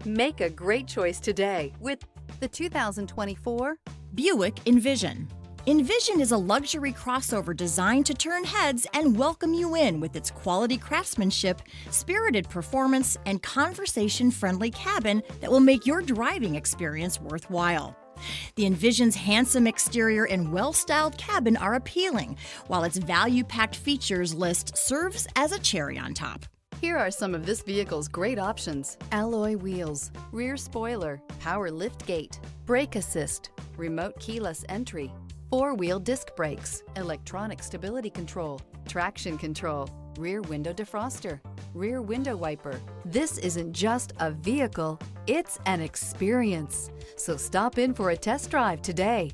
Make a great choice today with the 2024 Buick Envision. Envision is a luxury crossover designed to turn heads and welcome you in with its quality craftsmanship, spirited performance, and conversation-friendly cabin that will make your driving experience worthwhile. The Envision's handsome exterior and well-styled cabin are appealing, while its value-packed features list serves as a cherry on top. Here are some of this vehicle's great options: alloy wheels, rear spoiler, power lift gate, brake assist, remote keyless entry, four-wheel disc brakes, electronic stability control, traction control, rear window defroster, rear window wiper. This isn't just a vehicle, it's an experience. So stop in for a test drive today.